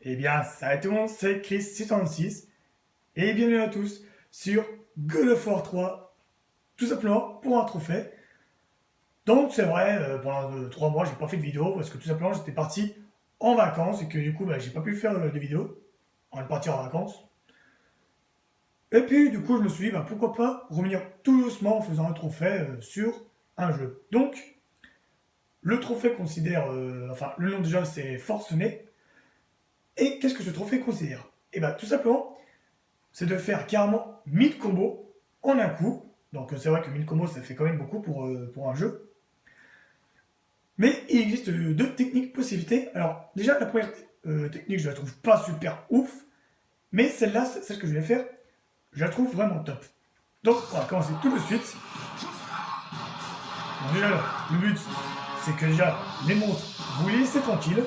Eh bien, salut tout le monde, c'est Chris636 et bienvenue à tous sur God of War 3, tout simplement pour un trophée. Donc c'est vrai, pendant 3 mois j'ai pas fait de vidéo parce que tout simplement j'étais parti en vacances et que du coup j'ai pas pu faire de vidéo. On est parti en vacances. Et puis du coup je me suis dit pourquoi pas revenir tout doucement en faisant un trophée sur un jeu. Donc le trophée considère, le nom déjà c'est Forcené. Et qu'est-ce que ce trophée considère? Et bien tout simplement c'est de faire carrément 1000 combos en un coup. Donc c'est vrai que 1000 combos ça fait quand même beaucoup pour un jeu. Mais il existe deux techniques possibilités. Alors déjà la première technique je la trouve pas super ouf. Mais celle-là, celle que je vais faire, je la trouve vraiment top. Donc on va commencer tout de suite. Donc, déjà le but c'est que déjà les monstres vous les laissez tranquilles.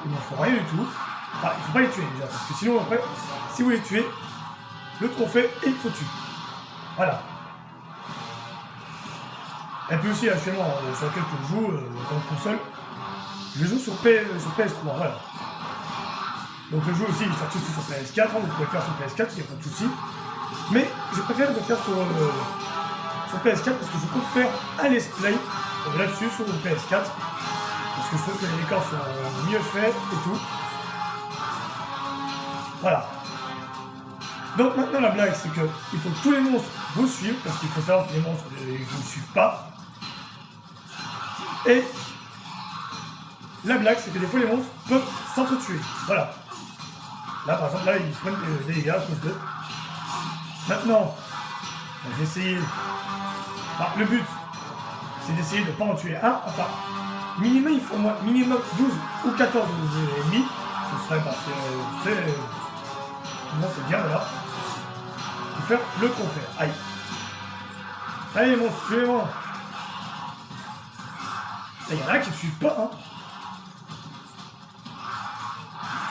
Il n'en faut rien du tout. Enfin il faut pas les tuer déjà parce que sinon après si vous les tuez, le trophée est foutu. Voilà. Et puis aussi actuellement sur lequel je joue comme console, je joue sur PS3, voilà. Donc le jeu aussi il est sorti aussi sur PS4, vous pouvez le faire sur PS4, il n'y a pas de souci. Mais je préfère le faire sur PS4 parce que je préfère un let's play là-dessus sur le PS4. Parce que je trouve que les décors sont mieux faits et tout. Voilà. Donc maintenant la blague c'est que il faut que tous les monstres vous suivent, parce qu'il faut savoir que les monstres ne vous suivent pas. Et la blague c'est que des fois les monstres peuvent s'entretuer. Voilà. Là par exemple là ils se prennent des dégâts à cause d'eux. Maintenant, j'ai essayé. Le but c'est d'essayer de ne pas en tuer un. Enfin, minimum il faut minimum 12 ou 14 ennemis. Ce serait c'est bien voilà. Faire le trophée. Aïe. Allez mon suivant. Il y en a qui ne suivent pas, hein.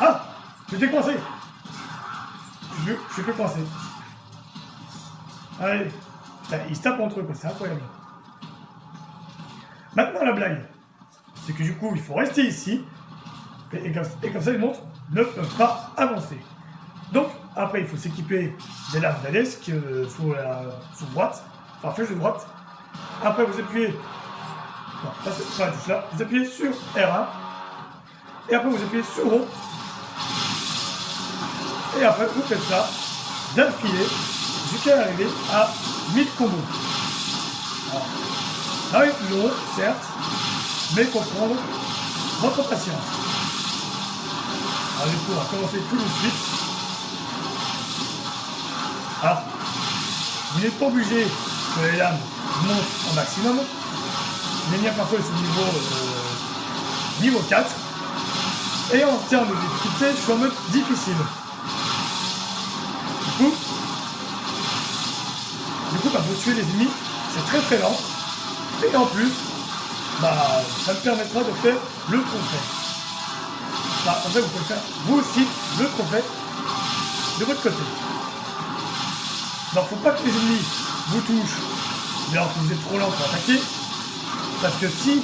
Ah, j'étais coincé. Je suis plus coincé. Allez. Putain, ils se tapent entre eux, quoi. C'est incroyable. Maintenant, la blague. C'est que du coup, il faut rester ici. Et comme ça, les montres ne peuvent pas avancer. Donc, après, il faut s'équiper des lames d'Alès sous droite, enfin flèche de droite. Après, vous appuyez, non, pas la touche là, vous appuyez sur R1, et après, vous appuyez sur rond, et après, vous faites ça d'affilée jusqu'à arriver à 1000 combos. Alors, ça va être long, certes, mais il faut prendre votre patience. Alors, du coup, on va commencer tout de suite. Alors, vous n'êtes pas obligé que les lames montent au maximum. Les miens parfois sont niveau 4. Et en termes de difficulté, je suis en mode difficile. Du coup pour tuer les ennemis, c'est très très lent. Et en plus, ça me permettra de faire le trophée. En fait, vous pouvez faire vous aussi le trophée de votre côté. Donc faut pas que les ennemis vous touchent alors que vous êtes trop lent pour attaquer, parce que si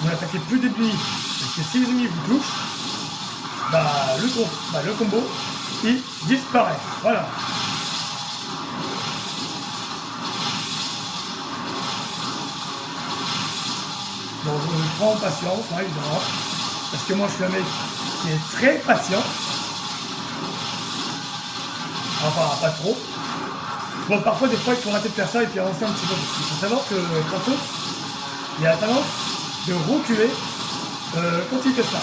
vous n'attaquez plus d'ennemis et que si les ennemis vous touchent, le combo il disparaît. Voilà. Donc je prends en patience, hein, évidemment, parce que moi je suis un mec qui est très patient. Enfin pas trop. Bon, parfois, des fois, il faut arrêter de faire ça et puis avancer un petit peu. Il faut savoir que Kratos, il a la tendance de reculer quand il fait ça.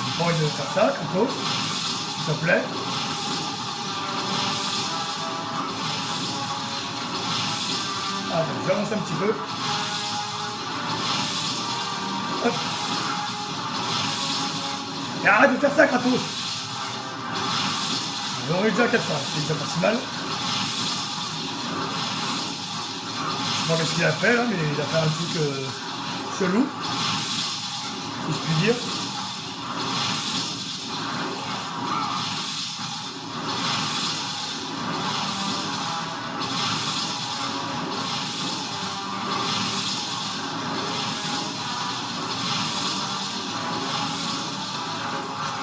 J'ai pas envie de faire ça, Kratos, s'il te plaît. Ah, bon, je vais avancer un petit peu. Hop. Et arrête de faire ça, Kratos. On est déjà à 400, c'est déjà pas si mal. Je sais pas ce qu'il a fait là, mais il a fait un truc chelou, si je puis dire.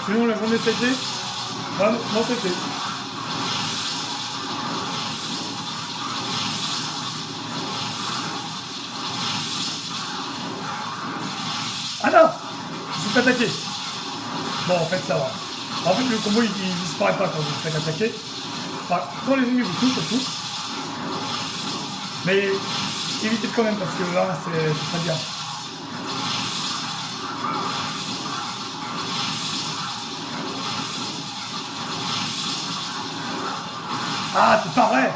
Sinon, la journée c'était. Bah, non, c'était. Ah non! Je suis attaqué. Bon, en fait, ça va. En fait, le combo il disparaît pas quand vous faites attaquer. Enfin, quand les ennemis vous touchent, surtout. Mais évitez quand même parce que là, c'est très bien. Ah, c'est pas vrai!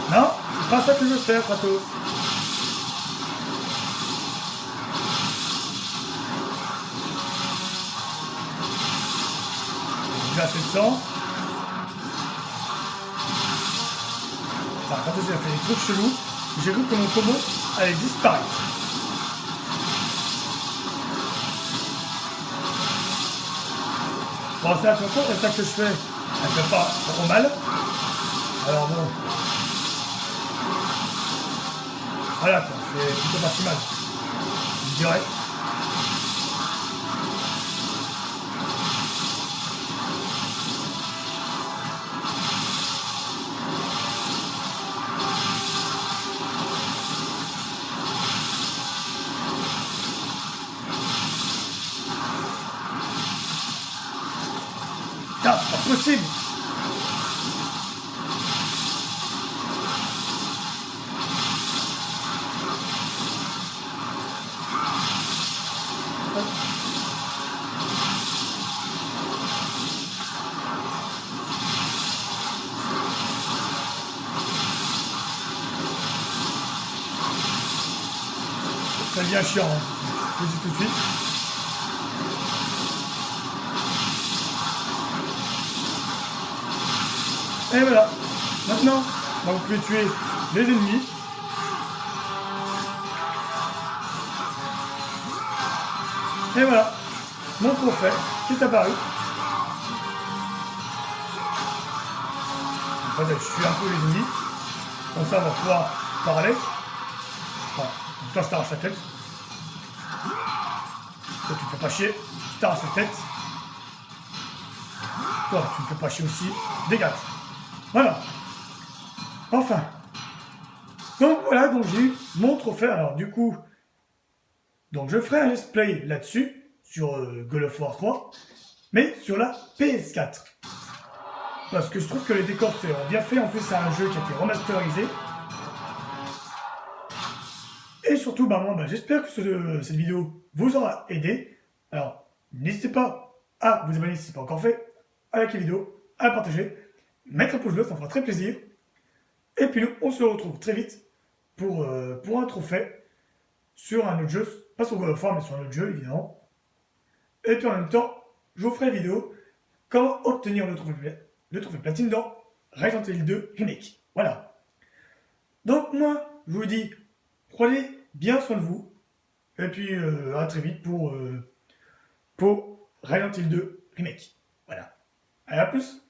Non, c'est pas ça que je veux faire, Kratos. J'ai assez de sang. Enfin, Kratos il a fait des trucs chelous. J'ai cru que mon combo allait disparaître. Bon, c'est attention, l'attaque que je fais, elle fait pas trop mal. Alors bon. Voilà quoi, c'est plutôt pas si mal. Je dirais. Putain, c'est pas possible! Ça devient chiant, hein. Je le dis tout de suite. Et voilà. Maintenant, bah, vous pouvez tuer les ennemis. Et voilà. Mon trophée qui est apparu. En fait, je suis un peu les ennemis. Comme ça, on va pouvoir parler. Voilà. Donc là, je t'arrache la tête. Toi, tu me fais pas chier. Je t'arrache la tête. Toi, tu me fais pas chier aussi. Dégage. Voilà. Enfin. Donc voilà, donc j'ai eu mon trophée. Alors du coup, donc je ferai un let's play là-dessus, sur God of War 3, mais sur la PS4. Parce que je trouve que les décors sont bien faits. En plus, c'est un jeu qui a été remasterisé. Et surtout, bah, moi, bah, j'espère que cette vidéo vous aura aidé. Alors, n'hésitez pas à vous abonner si ce n'est pas encore fait, à liker la vidéo, à la partager, mettre un pouce bleu, ça me fera très plaisir. Et puis nous, on se retrouve très vite pour un trophée sur un autre jeu, pas sur God of War, mais sur un autre jeu, évidemment. Et puis en même temps, je vous ferai une vidéo comment obtenir le trophée platine dans Resident Evil 2 Remake. Voilà. Donc moi, je vous dis, prenez bien soin de vous. Et puis à très vite pour Resident Evil 2 Remake. Voilà. Allez, à plus.